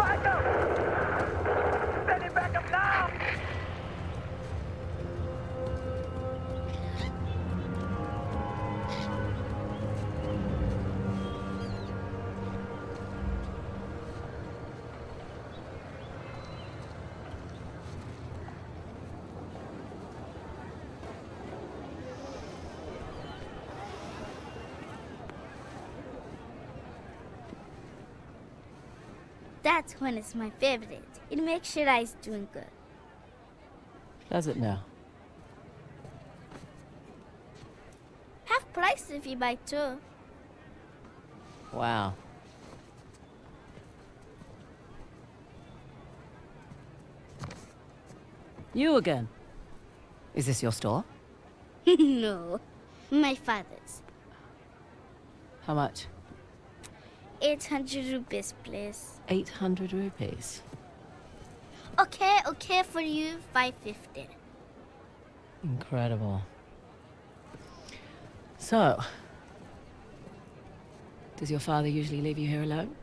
Find them! Sending backup now! That's when it's my favorite. It makes your eyes doing good. Does it now? Half price if you buy two. Wow. You again. Is this your store? No, my father's. How much? 800 rupees, please. 800 rupees. Okay, for you, 550. Incredible. So, does your father usually leave you here alone?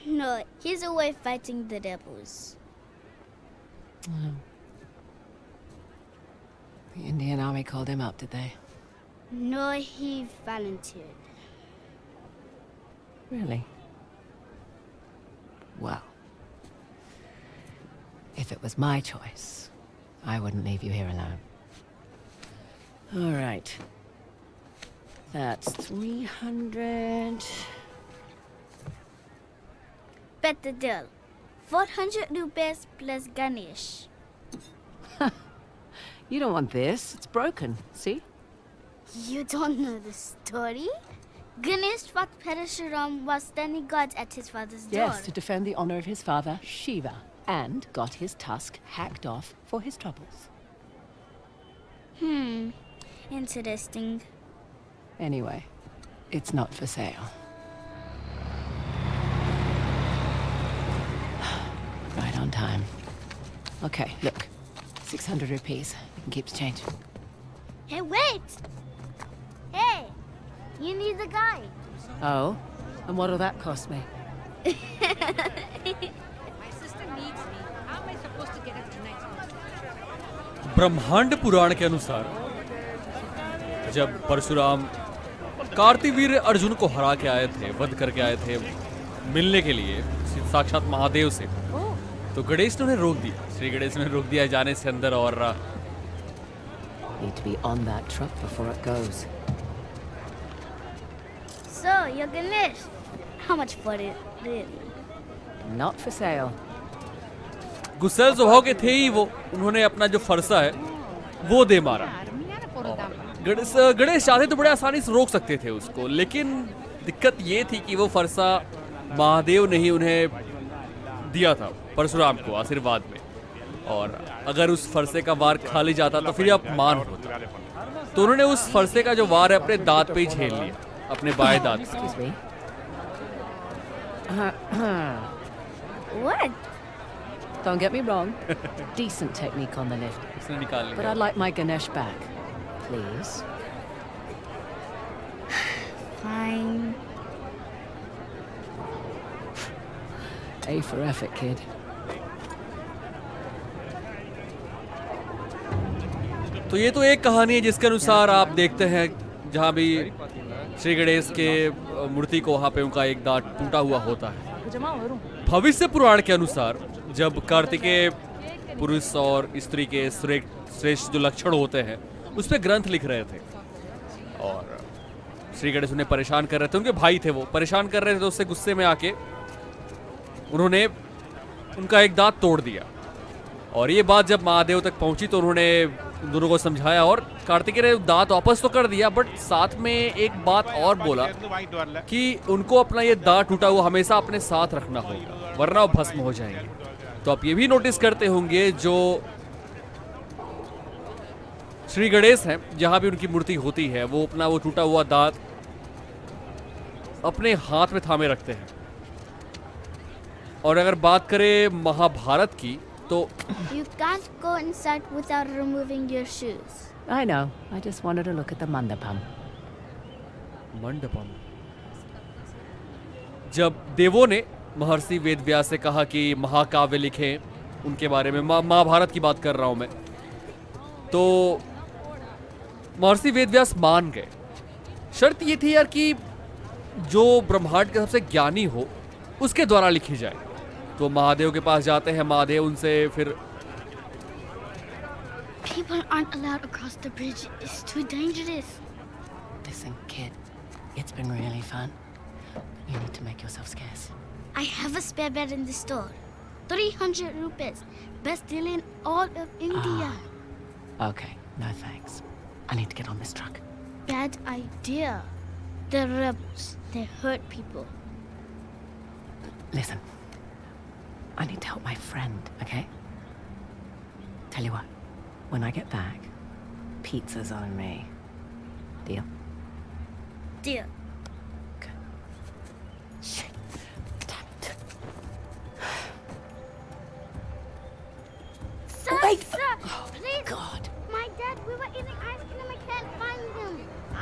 No, he's away fighting the rebels. Oh. The Indian army called him up, did they? No, he volunteered. Really? Well, if it was my choice, I wouldn't leave you here alone. All right. That's 300. Bet the deal. 400 rupees plus Ganesh. You don't want this. It's broken. See? You don't know the story? Ganesh fought Parashuram while standing guard at his father's door. Yes, to defend the honor of his father, Shiva, and got his tusk hacked off for his troubles. Interesting. Anyway, it's not for sale. Right on time. Okay, look. 600 rupees. You can keep the change. Hey, wait! Hey, you need the guy. Oh? And what'll that cost me? My sister needs me. How am I supposed to get up tonight? ब्रह्मांड पुराण के अनुसार जब परशुराम कार्तिवीर अर्जुन को हरा के आए थे, वध करके आए थे मिलने के लिए साक्षात महादेव से, तो गणेश ने उन्हें रोक दिया। श्री गणेश ने रोक दिया जाने से अंदर और Need to be on that truck before it goes. So, you're Ganesh. How much for it, really? Not for sale. गुस्सैल स्वभाव के थे ही वो। उन्होंने अपना जो फरसा है वो दे मारा। गणेश चाहते तो बड़े आसानी से रोक सकते थे उसको, लेकिन दिक्कत ये थी कि वो फरसा महादेव ने ही उन्हें दिया था परशुराम को आशीर्वाद में, और अगर उस फरसे का वार खाली जाता तो फिर अपमान होता। तो उन्होंने उस फरसे का जो वार है अपने दांत पे ही झेल लिया, अपने बाएं दांत पे। Excuse me. What? Don't get me wrong. Decent technique on the lift. उसने निकाल But लिया। I'd like my Ganesh back. Please. Fine. A for effort, kid. तो ये तो एक कहानी है जिसके अनुसार आप देखते हैं जहाँ भी श्री गणेश के मूर्ति को वहाँ पे उनका एक दांत टूटा हुआ होता है। भविष्य पुराण के अनुसार जब कार्तिकेय पुरुष और स्त्री के श्रेष्ठ जो लक्षण होते हैं उस पर ग्रंथ लिख रहे थे, और श्री गणेश उन्हें परेशान कर रहे थे। उनके भाई थे, वो परेशान कर रहे थे, तो उससे गुस्से में आके उन्होंने उनका एक दांत तोड़ दिया। और ये बात जब महादेव तक पहुंची तो उन्होंने उन दोनों को समझाया, और कार्तिकेय ने दांत वापस तो कर दिया, बट साथ में एक बात और बोला कि उनको अपना ये दांत टूटा हुआ हमेशा अपने साथ रखना होगा, वरना वो भस्म हो जाएंगे। तो आप ये भी नोटिस करते होंगे जो श्री गणेश हैं, जहां भी उनकी मूर्ति होती है, वो अपना वो टूटा हुआ दांत अपने हाथ में थामे रखते हैं। और अगर बात करें महाभारत की तो You can't go inside without removing your shoes. I know. I just wanted to look at the mandapam. Mandapam, जब देवों ने महर्षि वेदव्यास से कहा कि महाकाव्य लिखें उनके बारे में, महाभारत की बात कर रहा हूं मैं, तो महर्षि वेदव्यास मान गए। शर्त ये थी यार कि जो ब्रह्मांड के सबसे ज्ञानी हो उसके द्वारा लिखी जाए। तो महादेव के पास जाते हैं, महादेव उनसे फिर People aren't allowed across the bridge. It's too dangerous. Listen, kid, it's been really fun. You need to make yourself scarce. I have a spare bed in the store. 300 rupees. Best deal in all of India. Okay, no thanks. I need to get on this truck. Bad idea. They're rebels. They hurt people. Listen, I need to help my friend, okay? Tell you what, when I get back, pizza's on me. Deal? Deal. Good. Shit. Damn it. Sir, Wait. sir, Oh, please. God. My dad, we were eating ice cream. I can't find him.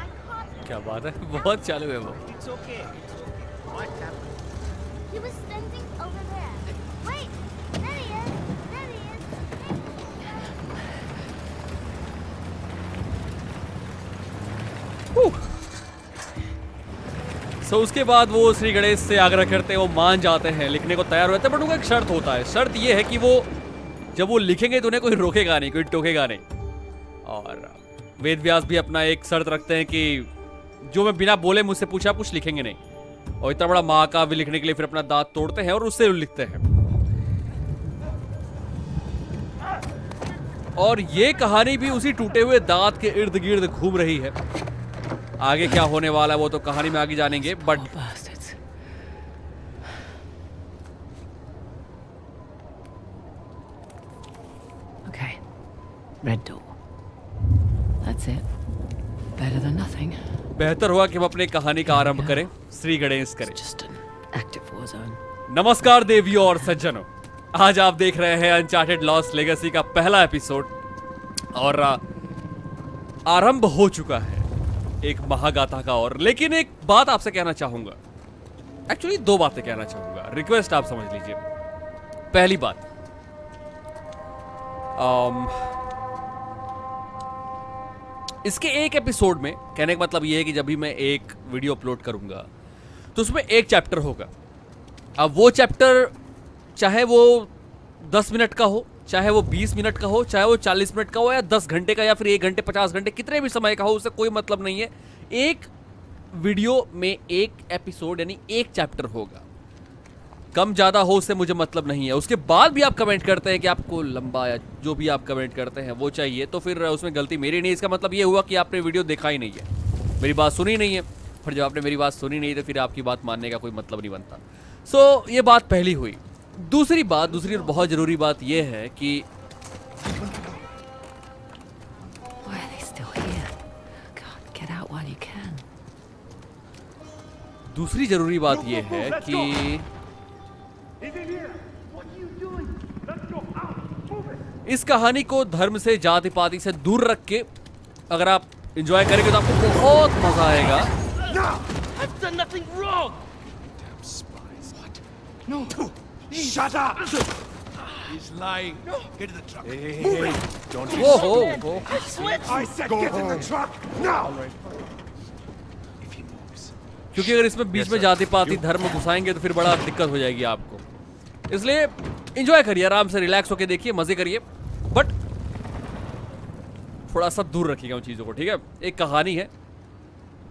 I caught him. क्या बात है, बहुत चालू है वो। It's okay. What happened? He was standing over there. Wait, there he is. There he is. सो उसके बाद वो श्री गणेश से आग्रह करते हैं, वो मान जाते हैं, लिखने को तैयार हो जाते हैं। बट उनका एक शर्त होता है। शर्त ये है कि वो जब वो लिखेंगे तो उन्हें कोई रोकेगा नहीं, कोई टोकेगा नहीं। और वेदव्यास भी अपना एक शर्त रखते हैं कि जो मैं बिना बोले मुझसे पूछा कुछ लिखेंगे नहीं। और इतना बड़ा महाकाव्य लिखने के लिए फिर अपना दांत तोड़ते हैं और उससे लिखते हैं। और ये कहानी भी उसी टूटे हुए दांत के इर्द गिर्द घूम रही है। आगे क्या होने वाला है वो तो कहानी में आगे जानेंगे। But Oh, bastards. Okay. Red door. That's it. Better than nothing. बेहतर हुआ कि हम अपनी कहानी का आरंभ करें। श्री गणेश करें। Just an active war zone. नमस्कार देवियों और सज्जनों, आज आप देख रहे हैं अनचार्टेड लॉस्ट लेगेसी का पहला एपिसोड। और आरंभ हो चुका है एक महागाथा का। और लेकिन एक बात आपसे कहना चाहूंगा, एक्चुअली दो बातें कहना चाहूंगा, रिक्वेस्ट आप समझ लीजिए। पहली बात, इसके एक एपिसोड में, कहने का मतलब ये है कि जब भी मैं एक वीडियो अपलोड करूंगा तो उसमें एक चैप्टर होगा। अब वो चैप्टर चाहे वो 10 मिनट का हो, चाहे वो 20 मिनट का हो, चाहे वो 40 मिनट का हो, या 10 घंटे का, या फिर 1 घंटे 50 घंटे, कितने भी समय का हो, उससे कोई मतलब नहीं है। एक वीडियो में एक एपिसोड यानी एक चैप्टर होगा। कम ज़्यादा हो उससे मुझे मतलब नहीं है। उसके बाद भी आप कमेंट करते हैं कि आपको लंबा या जो भी आप कमेंट करते हैं वो चाहिए, तो फिर उसमें गलती मेरी नहीं। इसका मतलब ये हुआ कि आपने वीडियो देखा ही नहीं है, मेरी बात सुनी नहीं है। फिर जब आपने मेरी बात सुनी नहीं तो फिर आपकी बात मानने का कोई मतलब नहीं बनता। सो ये बात पहली हुई। दूसरी और बहुत ज़रूरी बात ये है कि Why are they still here? God, get out while you can. दूसरी ज़रूरी बात ये है कि He's in here. What are you doing? Let's go out. Move it. इस कहानी को धर्म से, जाति पाति से दूर रख के अगर आप एंजॉय करेंगे तो आपको बहुत मजा आएगा। No! I've done nothing wrong. Damn spies. What? No. Shut up. He's lying. No. Get to the truck. Move it. Don't वो हो I swear. I said get in the truck now. If he moves. क्योंकि अगर इसमें बीच में जाति पाति धर्म घुसाएंगे तो फिर बड़ा दिक्कत हो जाएगी आपको। इसलिए एंजॉय करिए, आराम से रिलैक्स होके देखिए, मजे करिए, बट थोड़ा सा दूर रखिएगा उन चीज़ों को, ठीक है? एक कहानी है,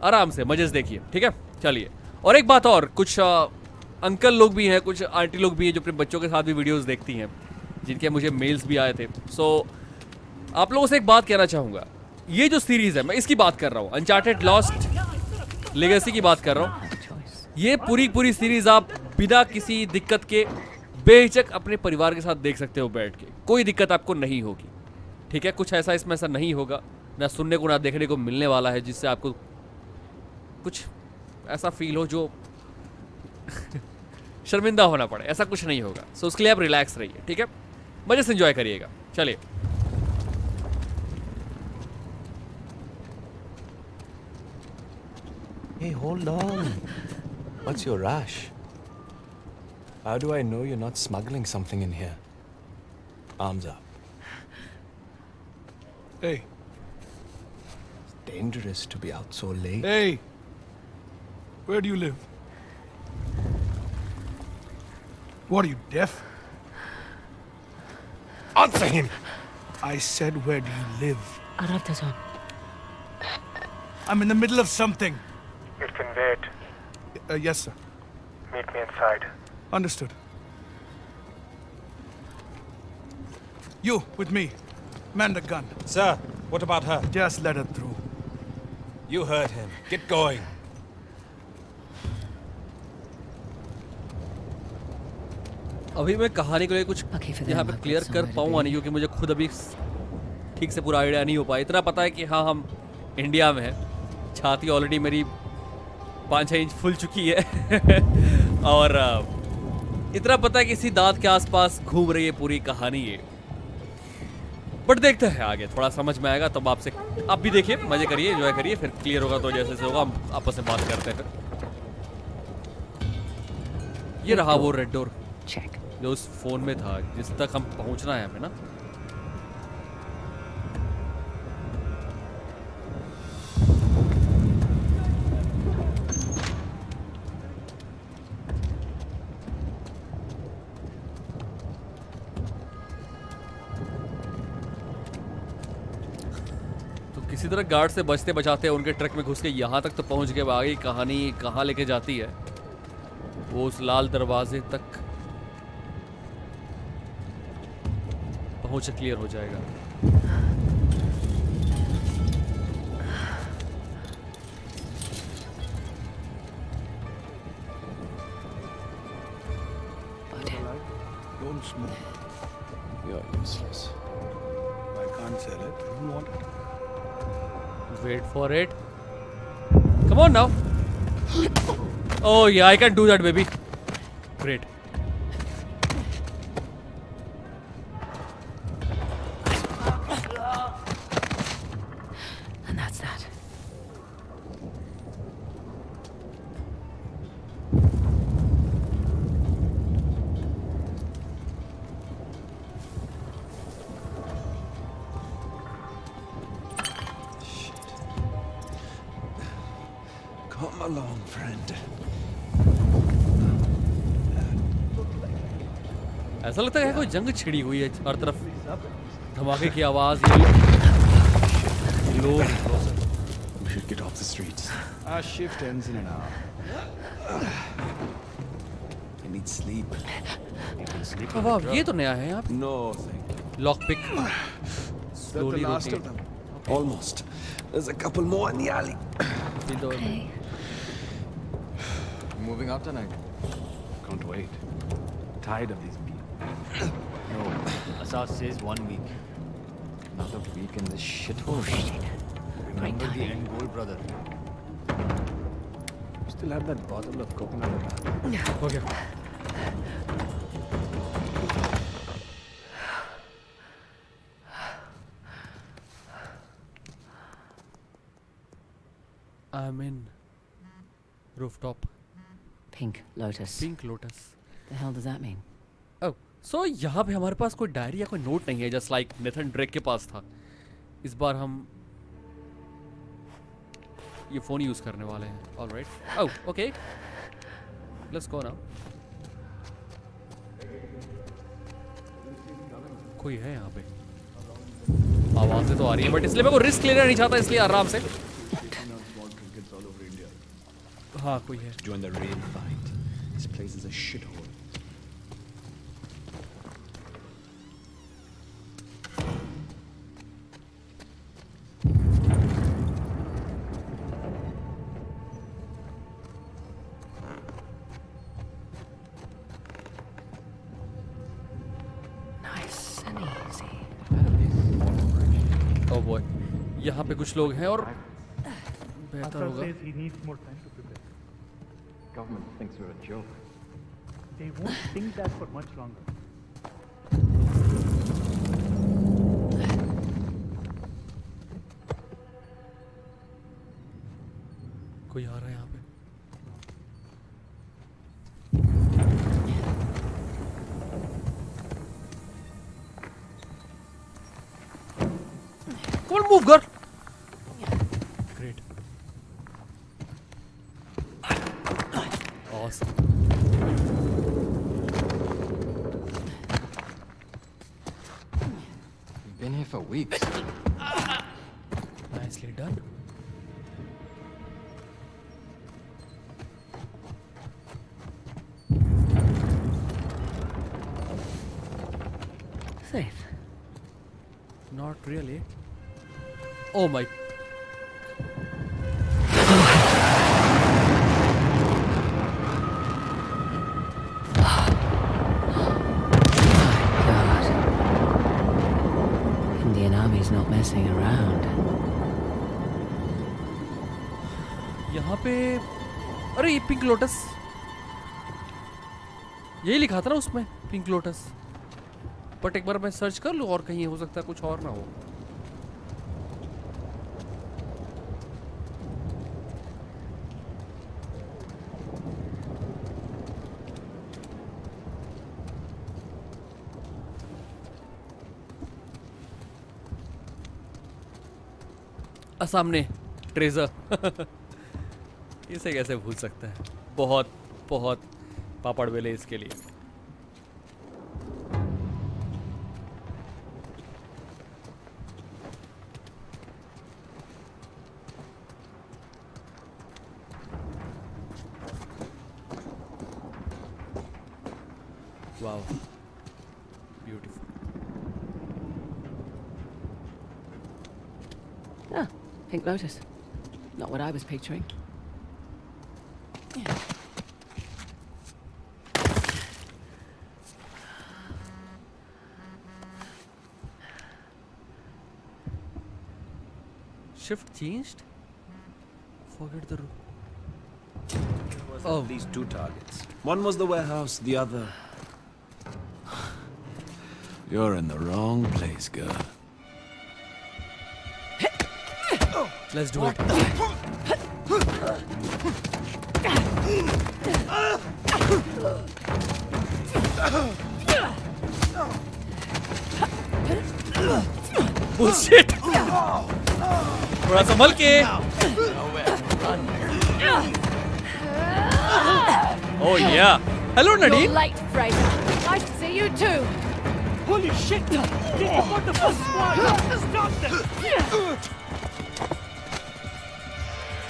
आराम से मजे से देखिए, ठीक है? चलिए। और एक बात और, कुछ अंकल लोग भी हैं, कुछ आंटी लोग भी हैं जो अपने बच्चों के साथ भी वीडियोस देखती हैं, जिनके मुझे मेल्स भी आए थे। सो आप लोगों से एक बात कहना चाहूँगा, ये जो सीरीज़ है, मैं इसकी बात कर रहा हूँ, अनचार्टेड लॉस्ट लेगेसी की बात कर रहा हूँ। ये पूरी सीरीज़ आप बिना किसी दिक्कत के बेहिचक अपने परिवार के साथ देख सकते हो बैठ के, कोई दिक्कत आपको नहीं होगी, ठीक है? कुछ ऐसा इसमें ऐसा नहीं होगा, ना सुनने को ना देखने को मिलने वाला है जिससे आपको कुछ ऐसा फील हो जो शर्मिंदा होना पड़े, ऐसा कुछ नहीं होगा। सो उसके लिए आप रिलैक्स रहिए, ठीक है? मजे से एंजॉय करिएगा। चलिए। Hey, hold on. What's your rush? How do I know you're not smuggling something in here? Arms up. Hey. It's dangerous to be out so late. Hey! Where do you live? What are you, deaf? Answer him! I said, where do you live? Arabtazon. I'm in the middle of something. You can wait. Yes, sir. Meet me inside. Understood. You, with me. Man the gun. Sir, what about her? Just let her through. You heard him. Get going. अभी मैं कहानी के लिए कुछ Okay, for यहाँ them, पे I've got clear कर somewhere to पाऊंगा be. नहीं, क्योंकि मुझे खुद अभी ठीक से पूरा आइडिया नहीं हो पाया। इतना पता है कि हाँ हम इंडिया में हैं, छाती ऑलरेडी मेरी 5-6 इंच फुल चुकी है और इतना पता है कि इसी दांत के आसपास घूम रही है पूरी कहानी ये। बट देखते हैं आगे, थोड़ा समझ में आएगा तब आपसे, आप भी देखिए, मजे करिए, एंजॉय करिए, फिर क्लियर होगा तो जैसे होगा हम आपस में बात करते हैं फिर। ये रहा वो रेड डोर Check. जो उस फोन में था, जिस तक हम पहुंचना है हमें ना। तो किसी तरह गार्ड से बचते बचाते उनके ट्रक में घुस के यहाँ तक तो पहुंच गए। आगे कहानी कहाँ लेके जाती है वो उस लाल दरवाजे तक पहुंच क्लियर हो जाएगा। Don't smoke. You're useless. I can't sell it. I don't want it. Wait for it. Come on now. Oh yeah, I can do that, baby. Great. And that's that. Come along, friend. ऐसा लगता है कोई जंग छिड़ी हुई है हर तरफ, धमाके की आवाज, ये लोग। We should get off the streets. Our shift ends in an hour. I need sleep. वाह, ये तो नया है यहाँ पे। No, thank you. Lock pick Is that the slowly last rotate. of them? Almost. There's a couple more in the alley. Okay. Moving out tonight. Can't wait. Tired of these people. No, Asad says 1 week. Another week in this shithole. Remember the end goal, brother. Still have that bottle of coconut water. हो गया। I'm in rooftop. Pink lotus. Pink Lotus. The hell does that mean? Oh, so यहाँ पे हमारे पास कोई diary या कोई note नहीं है, जस्ट लाइक नेथन ड्रेक के पास था। इस बार हम ये फोन यूज करने वाले हैं। Alright. Oh, okay, let's go now. कोई है यहाँ पे, आवाजें तो आ रही हैं, बट इसलिए मैं को रिस्क लेना नहीं चाहता, इसलिए आराम से। हाँ, कोई है। Join the raid fight. This place is a shithole. Nice and easy. Oh boy, यहाँ पे कुछ लोग हैं और बेहतर Asad होगा। says he needs more time to prepare. Government thinks we're a joke. They won't think that for much longer. कोई आ रहा है यहाँ पे। Come on, move, girl. Great. Awesome. We've been here for weeks. Nicely done. Safe. Not really. Oh my. God. Indian Army's not messing around. यहाँ पे अरे ये pink lotus यही लिखा था ना उसमें पिंक लोटस बट एक बार मैं सर्च कर लूँ और कहीं हो सकता है कुछ और ना हो सामने ट्रेजर इसे कैसे भूल सकता है बहुत बहुत पापड़ बेले इसके लिए wow beautiful Ah, Pink Lotus. Not what I was picturing. Shift changed? Forget the room. Oh. At least 2 targets. One was the warehouse, the other... You're in the wrong place, girl. Let's do it. Bullshit! थोड़ा संभल के. Oh yeah. Hello, Nadine. You're late, Fraser. Nice to see you too. Holy shit! Get the first squad! Stop them!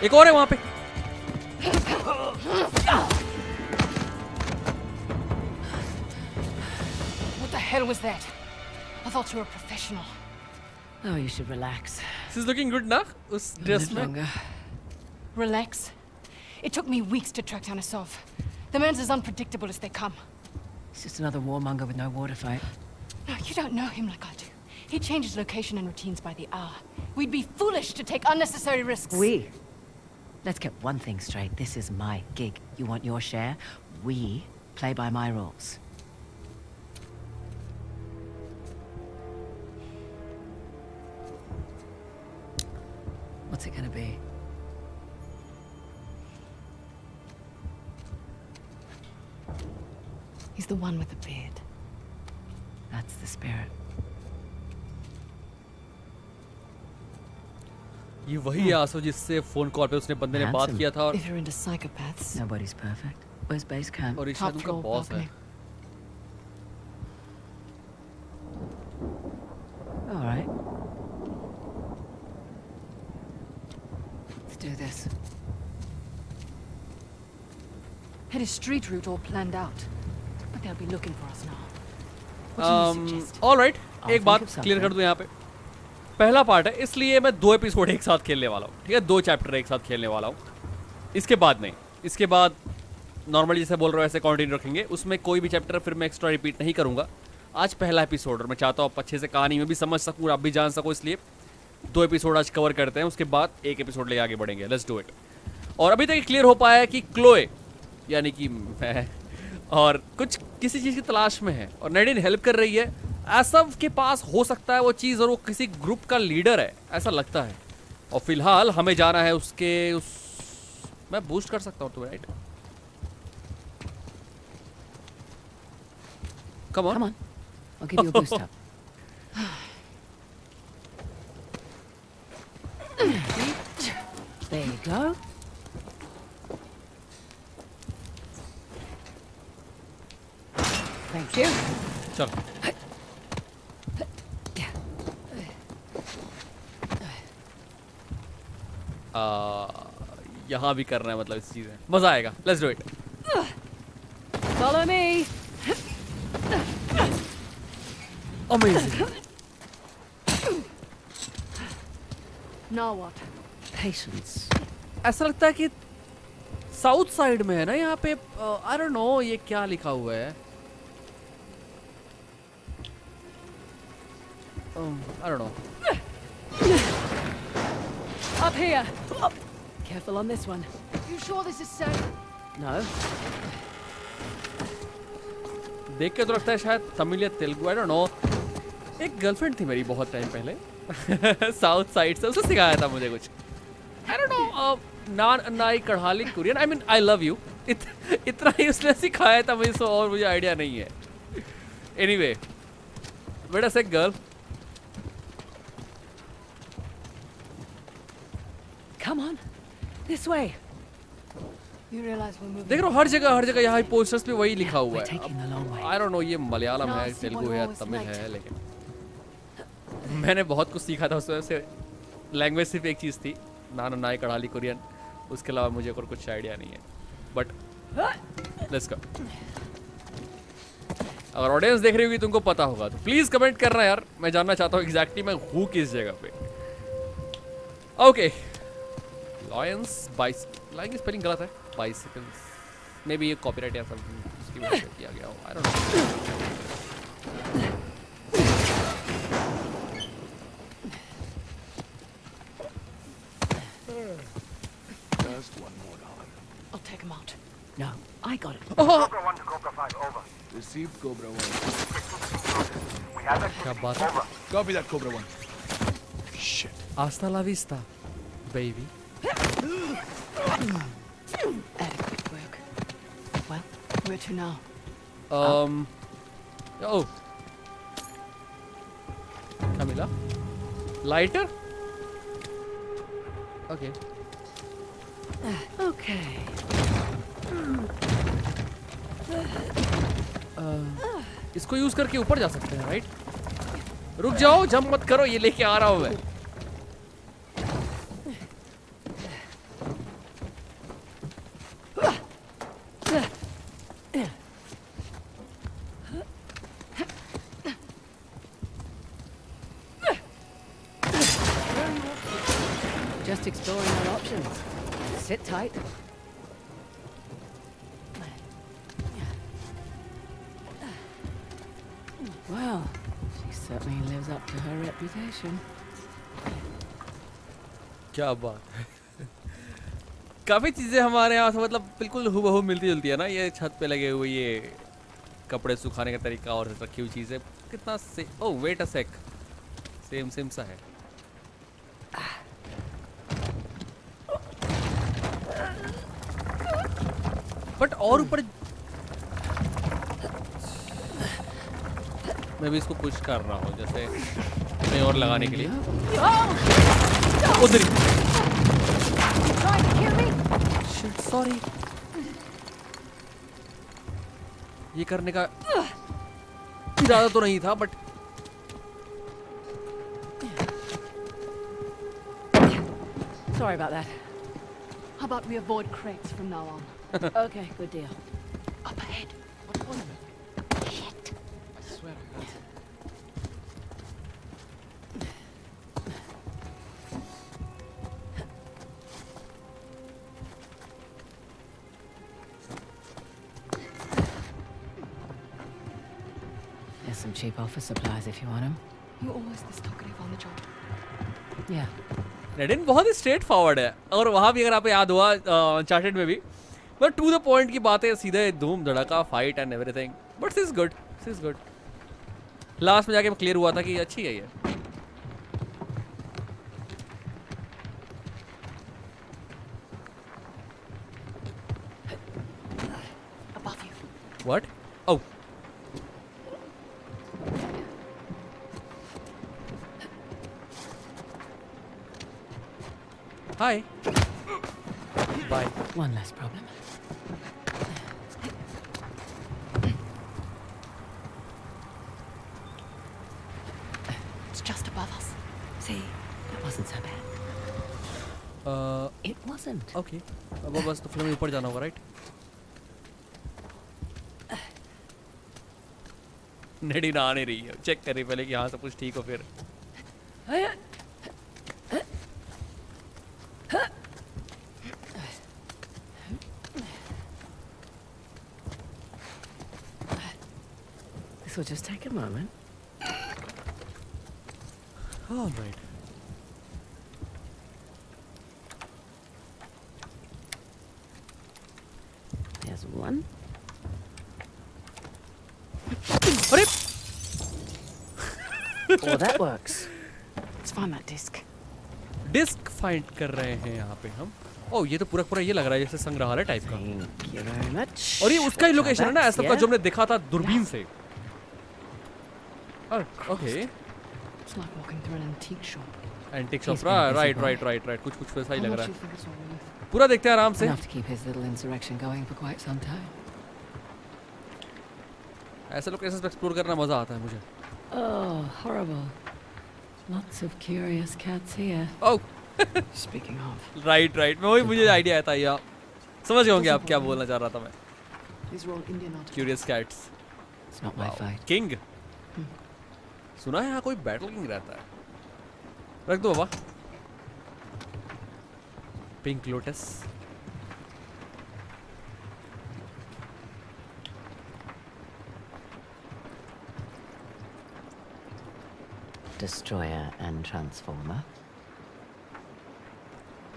एक और है वहां पे. What the hell was that? I thought you were a professional. Oh, you should relax. This is looking good, ना? उस dress में. Longer. Relax. It took me weeks to track down Asov. The man's as unpredictable as they come. He's just another warmonger with no war to fight. No, you don't know him like I do. He changes location and routines by the hour. We'd be foolish to take unnecessary risks. We? Let's get one thing straight. This is my gig. You want your share? We play by my rules. What's it gonna be? He's the one with the beard. That's the spirit. ये वही है आसो जिससे phone call पे उसने बंदे ने बात Handsome. किया था और If you're into psychopaths, Nobody's perfect. Where's base camp? और ये शायद top उनका floor बॉस है. balcony. All right. Let's do this. Had his street route all planned out, but they'll be looking for us now. What do you suggest? All right I'll एक think बात of something. Clear कर दूं यहाँ पे. पहला part है इसलिए मैं 2 एपिसोड एक साथ खेलने वाला हूँ. ठीक है 2 चैप्टर एक साथ खेलने वाला हूँ. इसके बाद नहीं. इसके बाद नॉर्मली जैसे बोल रहा हूँ ऐसे कंटिन्यू रखेंगे. उसमें कोई भी चैप्टर फिर मैं एक्स्ट्रा रिपीट नहीं करूँगा. आज पहला एपिसोड और मैं चाहता हूँ आप अच्छे से कहानी में भी समझ सकूँ और आप भी जान सको इसलिए 2 एपिसोड आज कवर करते हैं. उसके बाद 1 एपिसोड ले आगे बढ़ेंगे. Let's do it. और अभी तक क्लियर हो पाया है कि क्लोए यानी कि मैं और कुछ किसी चीज़ की तलाश में है और नैडिन हेल्प कर रही है. आसव के पास हो सकता है वो चीज़ और वो किसी ग्रुप का लीडर है ऐसा लगता है. और फिलहाल हमें जाना है उसके उस मैं बूस्ट कर सकता हूँ तो right. Come on. Come on. I'll give you a boost up. Thank you. चलो यहाँ भी करना है, मतलब इस चीज़ में मज़ा आएगा. Let's do it. Follow me. Amazing. Now what? Patience. ऐसा लगता है कि साउथ साइड में है ना यहाँ पे. आई डोंट नो ये क्या लिखा हुआ है. आई don't no. Up here. Careful on this one. You sure this is safe? No. देख के तो लगता है शायद तमिल या तेलुगु. I don't know. एक गर्लफ्रेंड थी मेरी बहुत टाइम पहले साउथ साइड से. उसने सिखाया था मुझे कुछ. आई डोंट नो. नान नाई कढ़ाली Korean. I mean I love you. इतना ही उसने सिखाया था मुझे, सो और मुझे आइडिया नहीं है. एनीवे, बेटा से girl. Come on. This way. You realize we're moving. देख रहे हो हर जगह यहाँ पोस्टर्स पे वही लिखा हुआ We're taking the long way. है. आई डोंट नो ये मलयालम Now है, I see तेलुगु why है, always तमिल night. है, लेकिन मैंने बहुत कुछ सीखा था उसमें से. लैंग्वेज सिर्फ एक चीज़ थी, नान नाई कढ़ाली कोरियन. उसके अलावा मुझे और कुछ आइडिया नहीं है. But let's go. अगर ऑडियंस देख रही होगी तुमको पता होगा तो प्लीज़ कमेंट करना यार. मैं जानना चाहता हूँ एग्जैक्टली मैं हूँ किस जगह पे. ओके. लॉयंस बाइस. लाइन की स्पेलिंग गलत है. बाइसिकल्स मे बी ये कॉपीराइट या समथिंग उसकी वजह से किया गया हो. आई don't no. Just one more dollar. I'll take him out. No, I got it. Cobra 1 to Cobra 5, over. Received Cobra 1. We have क्या activity, बात है. over. Copy that, Cobra 1. Shit. Hasta la vista, baby. Adequate work. Well, where to now? Oh. Camila? Lighter? Okay. Okay. इसको use करके ऊपर जा सकते हैं, right? रुक जाओ, जंप मत करो, ये लेके आ रहा हूं मैं. Just exploring our options. Sit tight. Well, she certainly lives up to her reputation. क्या बात है. काफी चीजें हमारे यहाँ से मतलब बिल्कुल हूबहू मिलती जुलती है ना. ये छत पे लगे हुए ये कपड़े सुखाने का तरीका और रखी हुई चीजें कितना से. Oh wait a sec. Same same सा है. बट और ऊपर मैं भी इसको पुश कर रहा हूँ जैसे कहीं और लगाने के लिए. उधर शिट, सॉरी. ये करने का इरादा तो नहीं था but Sorry about that. How about we avoid crates from now on? Okay, good deal. Up ahead. What was it? Shit. I swear I heard something. There's some cheap office supplies if you want them. You're always this talkative on the job. Yeah. रेडिन बहुत ही straight forward है. और वहाँ भी अगर आपको याद हुआ uncharted में भी बट टू द पॉइंट की बातें, सीधे धूम धड़का fight and everything. But this is good, this is good. Last में जाके क्लियर हुआ था कि अच्छी है ये. Above you. What? Oh hi. Bye. One less problem. just above us. See, that wasn't so bad. It wasn't. Okay अब बस तो फिल्म में ऊपर जाना होगा राइट नेडी ना आ नहीं रही है चेक कर रही पहले कि हाँ सब कुछ ठीक हो फिर This will just take a moment. All right. There's one. अरे Oh, that works. Let's find that disc. Disc find कर रहे हैं यहाँ पे हम ओह ये तो पूरा पूरा ये लग रहा है जैसे संग्रहालय टाइप का Thank you very much. और ये उसका ही Try लोकेशन है ना that, ऐसा का yeah? जो हमने देखा था दूरबीन से okay It's like walking through an antique shop. Antique He's shop been busy right boy. Right right right कुछ कुछ वैसा ही How लग much रहा do you है think it's all worth? पूरा देखते हैं आराम से Enough to keep his little insurrection going for quite some time. ऐसे लोकेशंस पे एक्सप्लोर करना मजा आता है मुझे Oh, horrible. Lots of curious cats here. Oh Speaking of, right right मैं वही मुझे आइडिया आया था या समझ गए होंगे आप क्या बोलना चाह रहा था मैं these are all Indian artifacts. Curious cats It's not my fight. King सुना है यहाँ कोई बैटल किंग रहता है रख दो बाबा pink lotus Destroyer and transformer.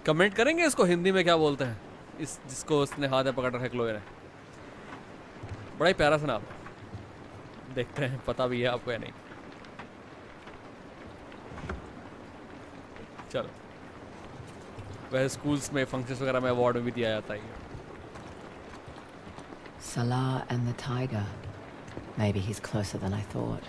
Comment करेंगे इसको हिंदी में क्या बोलते हैं इस जिसको उसने हाथ में पकड़ रखा है क्लोए ने बड़ा ही प्यारा सा नाम है देखते हैं पता भी है आपको या नहीं चलो वैसे स्कूल्स में फंक्शंस वगैरह में अवार्ड में भी दिया जाता है Salah and the tiger. Maybe he's closer than I thought.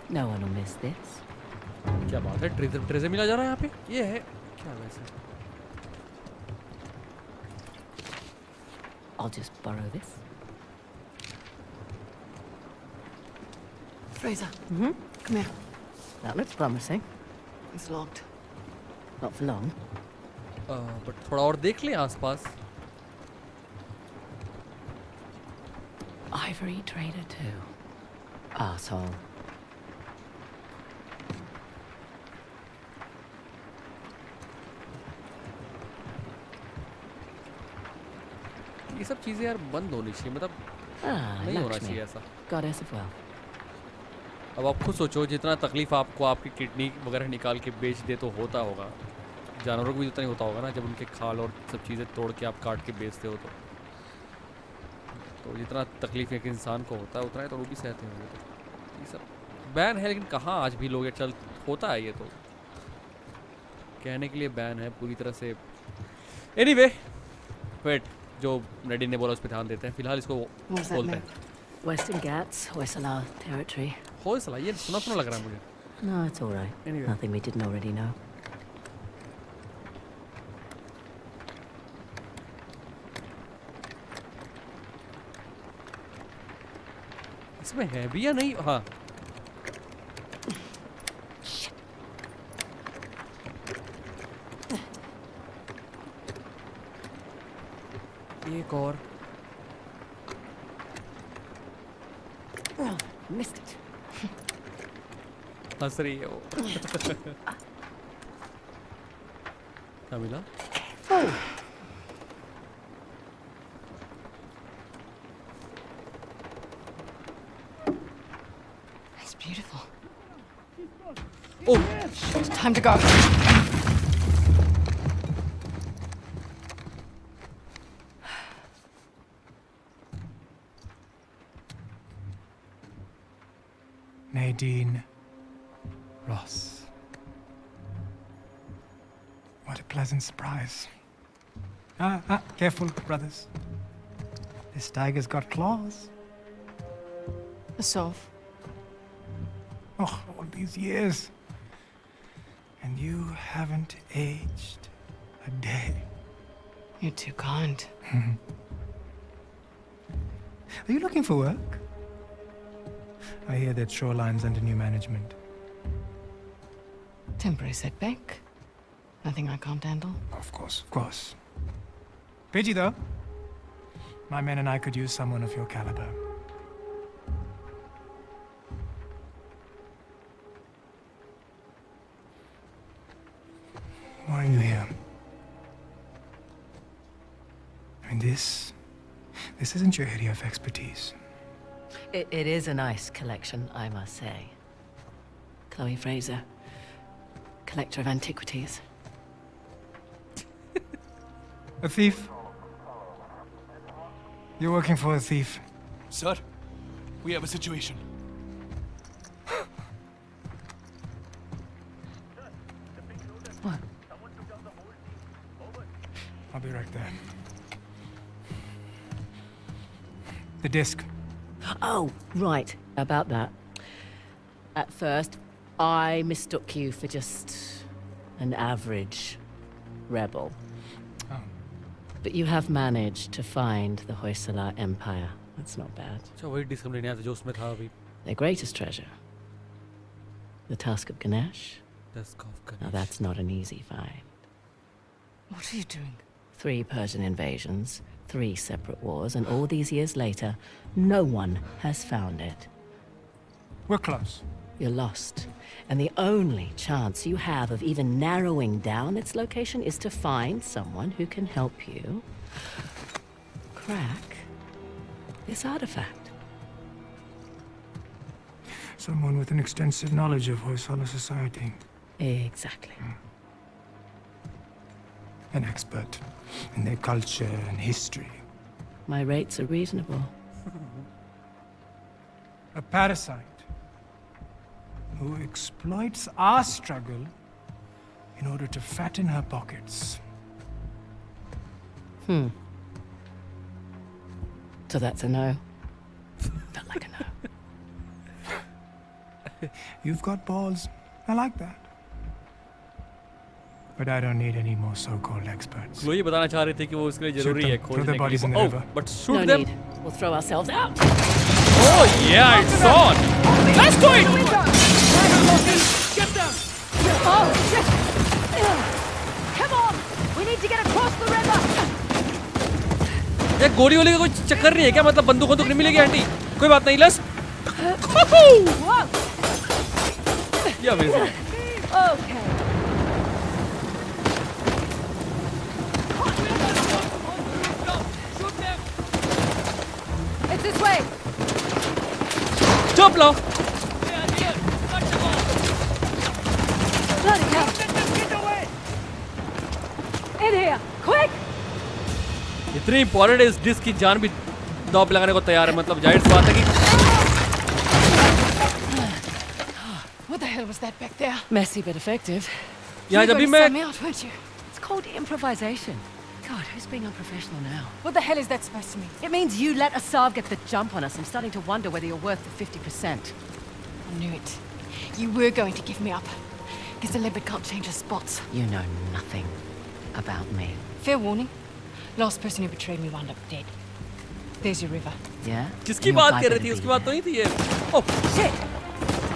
No one will miss this. क्या बात है ट्रेजर मिला जा रहा है यहाँ पे ये है क्या वैसे I'll just borrow this. Fraser, come here. That looks promising. It's locked. Not for long. But थोड़ा और देख लें आसपास Ivory trader too. Arsehole. ये सब चीज़ें यार बंद होनी चाहिए मतलब Ah, नहीं होना Lakshmi. चाहिए ऐसा Goddess of wealth. अब आप खुद सोचो जितना तकलीफ आपको आपकी किडनी वगैरह निकाल के बेच दे तो होता होगा जानवरों को भी उतना ही होता होगा ना जब उनके खाल और सब चीज़ें तोड़ के आप काट के बेचते हो तो जितना तकलीफ एक इंसान को होता है उतना ही तो वो भी सहते होंगे तो ये सब बैन है लेकिन कहाँ आज भी लोग ये चल होता है ये तो कहने के लिए बैन है पूरी तरह से एनीवे वेट जो नेडी ने बोला उस पर ध्यान देते हैं फिलहाल इसको What does that खोलते mean? हैं Western Ghats, Hoysala territory. हो सला ये सुना सुना लग रहा है मुझे No, it's all right. Anyway. Nothing we didn't already know. इसमें है भी या नहीं हाँ एक और Missed it. हंस रही है वो क्या मिला It's beautiful. Oh It's time to go. Nadine Ross. What a pleasant surprise. Careful, brothers. This tiger's got claws. The Sov. Oh, all these years. And you haven't aged a day. You're too kind. Are you looking for work? I hear that Shoreline's under new management. Temporary setback. Nothing I can't handle. Of course, of course. Pidgey, though. My men and I could use someone of your caliber. Why are you here? I mean, this isn't your area of expertise. It is a nice collection, I must say. Chloe Fraser, collector of antiquities. A thief? You're working for a thief. Sir, we have a situation. What? I'll be right there. The disc. Oh, right. About that. At first, I mistook you for just an average rebel. Oh. But you have managed to find the Hoysala Empire. That's not bad. अच्छा वही disc लेने आया था जो उसमें था अभी. Their greatest treasure. The Tusk of Ganesh. Tusk of Now Ganesh. that's not an easy find. What are you doing? 3 Persian invasions, 3 separate wars, and all these years later, no one has found it. We're close. You're lost. And the only chance you have of even narrowing down its location is to find someone who can help you crack this artifact. Someone with an extensive knowledge of Hoysala society. Exactly. An expert in their culture and history. My rates are reasonable. A parasite who exploits our struggle in order to fatten her pockets. So that's a no. Felt like a no. You've got balls. I like that. But I don't need any more so-called experts. वो ये बताना चाह रहे थे कि वो उसके लिए Shoot जरूरी them. है Throw खोजने their के bodies in लिए. the Oh, river. but No shoot them. need. We'll throw ourselves out. Oh yeah, it's on. Let's do it. Get them! Oh, shit! Come on! We need to get across the river! ये गोली वोली का कोई चक्कर नहीं है क्या? मतलब बंदूक वंदूक नहीं मिलेगी आंटी? कोई बात नहीं, लेट्स. Whoa! ये amazing. Okay. It's this way! Jump now. Bloody hell! In here! Quick! इतनी इंपॉर्टेंट है इस डिस्क की जान भी दांव पे लगाने को तैयार है. मतलब जाहिर सी बात है कि What the hell was that back there? Messy but effective. यहाँ You जब भी were मैं gonna sell me out, weren't you? It's called improvisation. God, who's being unprofessional now? What the hell is that supposed to mean? It means you let Asav get the jump on us. I'm starting to wonder whether you're worth the 50%. I knew it. You were going to give me up. Guess the leopard can't change his spots. You know nothing about me. Fair warning. Last person who betrayed me wound up dead. There's your river. Yeah? किसकी Your बात guy कर रही better थी? be उसकी बात तो there. नहीं थी ये. Oh, Shit!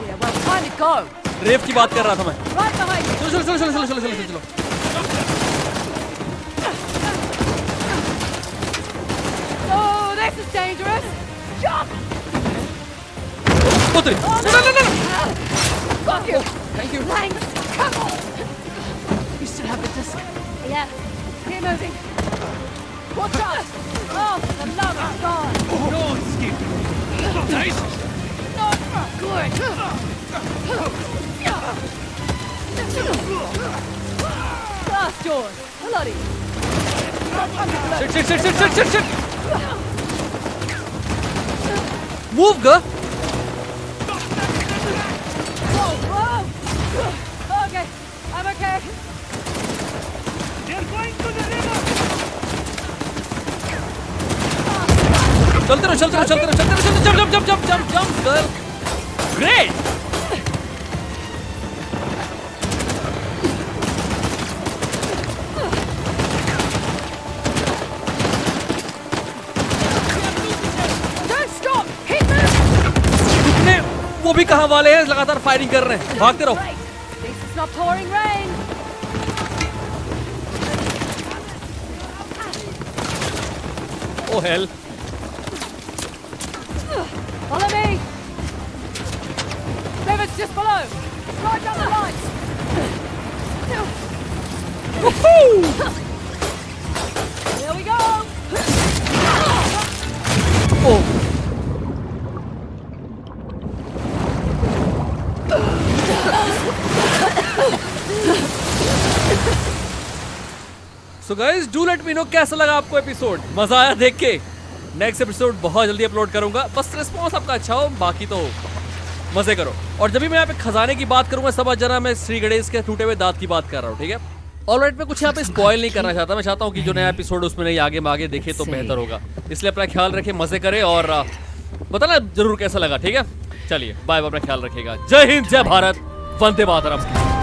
Yeah, well, time to go. रेव की बात कर रहा था मैं. Right behind you! चलो चलो चलो चलो चलो चलो चलो. Oh, this is dangerous! Jump! उतरी. No no no no. Got you! Thank you. Thanks! Come on! You still have the disc. Yeah. Keep moving. Watch out! Oh, for the love of God! No escape. Nice. Not good! Blast doors! Bloody! Shit shit shit shit shit shit shit. Move, girl. Whoa! Whoa! Okay, I'm okay. They're going to the river. चलते रहो चलते रहो चलते रहो चलते रहो चलते jump jump jump jump jump girl. Great. यहाँ वाले हैं लगातार फायरिंग कर रहे हैं, भागते रहो। At least it's not pouring rain. Oh hell, Follow me. River's just below. Right down the line. Here we go. Oh so guys do let me know कैसा लगा आपको एपिसोड, मजा आया देख के। नेक्स्ट एपिसोड बहुत जल्दी अपलोड करूंगा, बस रिस्पॉन्स आपका अच्छा हो, बाकी तो मजे करो। और जब भी मैं यहाँ पे खजाने की बात करूंगा समझ जाना मैं श्री गणेश के टूटे हुए दांत की बात कर रहा हूँ, ठीक है। ऑलराइट, मैं कुछ यहाँ पे स्पॉइल नहीं करना चाहता, मैं चाहता हूँ कि जो नया एपिसोड उसमें नहीं आगे देखे तो बेहतर होगा, इसलिए अपना ख्याल रखें, मजे करें और बताना जरूर कैसा लगा, ठीक है। चलिए बाय बाय, अपना ख्याल रखिएगा। जय हिंद, जय भारत, वंदे मातरम।